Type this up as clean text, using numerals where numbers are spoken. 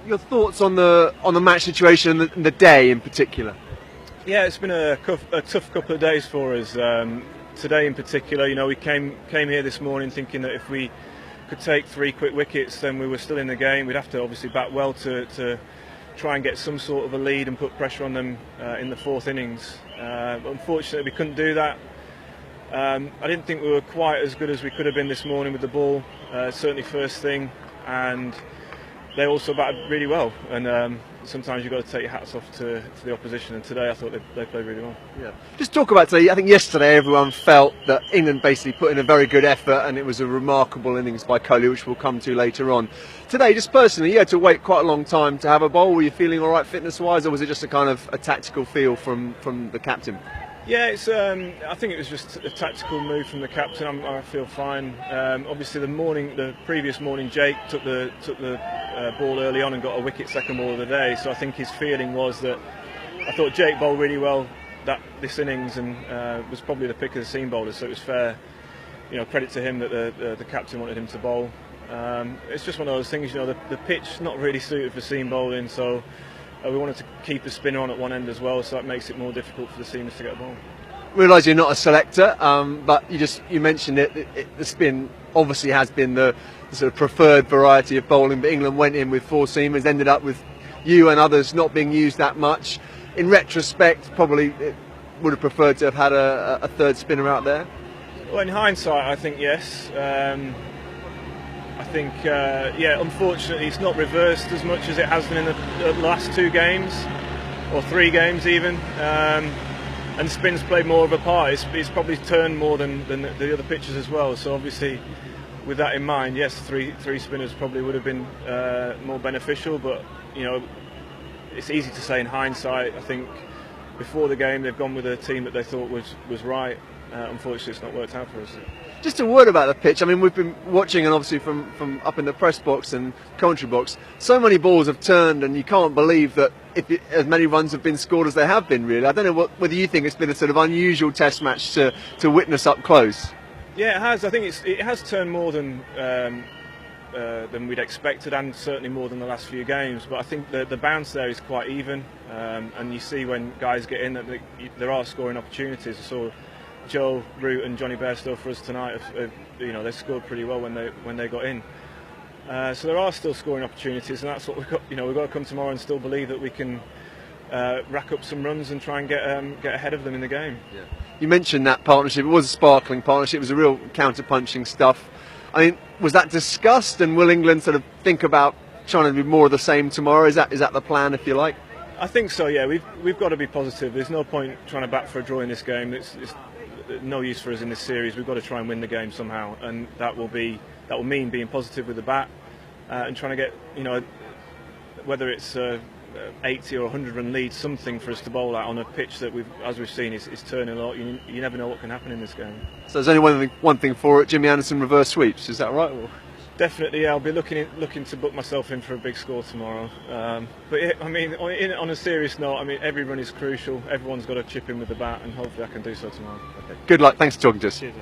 your thoughts on the match situation and the day in particular? Yeah, it's been a tough couple of days for us. Today in particular, we came here this morning thinking that if we could take 3 quick wickets, then we were still in the game. We'd have to obviously bat well to try and get some sort of a lead and put pressure on them in the 4th innings. Unfortunately, we couldn't do that. I didn't think we were quite as good as we could have been this morning with the ball, certainly first thing, and they also batted really well. And sometimes you've got to take your hats off to the opposition, and today I thought they played really well. Yeah. Just talk about today. I think yesterday everyone felt that England basically put in a very good effort, and it was a remarkable innings by Kohli, which we'll come to later on. Today, just personally, you had to wait quite a long time to have a bowl. Were you feeling all right fitness-wise, or was it just a kind of a tactical feel from the captain? Yeah, I think it was just a tactical move from the captain. I feel fine. Obviously, the previous morning, Jake took the ball early on and got a wicket, second ball of the day. So I think his feeling was that I thought Jake bowled really well this innings and was probably the pick of the seam bowlers. So it was fair, credit to him that the captain wanted him to bowl. It's just one of those things, the pitch not really suited for seam bowling, so. We wanted to keep the spinner on at one end as well, so that makes it more difficult for the seamers to get a ball. Realise you're not a selector, but you mentioned the spin obviously has been the sort of preferred variety of bowling, but England went in with 4 seamers, ended up with you and others not being used that much. In retrospect, probably would have preferred to have had a 3rd spinner out there. Well, in hindsight, I think yes. I think, unfortunately it's not reversed as much as it has been in the last 2 games, or 3 games even, and spin's played more of a part. It's probably turned more than the other pitches as well, so obviously with that in mind, yes, three spinners probably would have been more beneficial, but it's easy to say in hindsight. I think before the game they've gone with a team that they thought was right. Unfortunately it's not worked out for us. Just a word about the pitch. I mean, we've been watching, and obviously from up in the press box and commentary box, so many balls have turned, and you can't believe that as many runs have been scored as there have been, really. I don't know whether you think it's been a sort of unusual test match to witness up close. Yeah, it has. I think it has turned more than we'd expected, and certainly more than the last few games. But I think the bounce there is quite even, and you see when guys get in that there are scoring opportunities. I saw Joe, Root and Johnny Bairstow for us tonight. They scored pretty well when they got in. So there are still scoring opportunities, and that's what we've got. We've got to come tomorrow and still believe that we can rack up some runs and try and get ahead of them in the game. Yeah. You mentioned that partnership. It was a sparkling partnership. It was a real counter-punching stuff. I mean, was that discussed? And will England sort of think about trying to do more of the same tomorrow? Is that the plan, if you like? I think so. Yeah, we've got to be positive. There's no point trying to bat for a draw in this game. It's no use for us in this series. We've got to try and win the game somehow, and that will mean being positive with the bat and trying to get whether it's 80 or 100 run lead, something for us to bowl at on a pitch that as we've seen is turning a lot. You never know what can happen in this game. So there's only one thing for it: Jimmy Anderson reverse sweeps. Is that right? Or? Definitely, yeah. I'll be looking to book myself in for a big score tomorrow. But I mean, on a serious note, I mean, every run is crucial. Everyone's got to chip in with the bat, and hopefully I can do so tomorrow. Okay. Good luck. Thanks for talking to us. Cheers.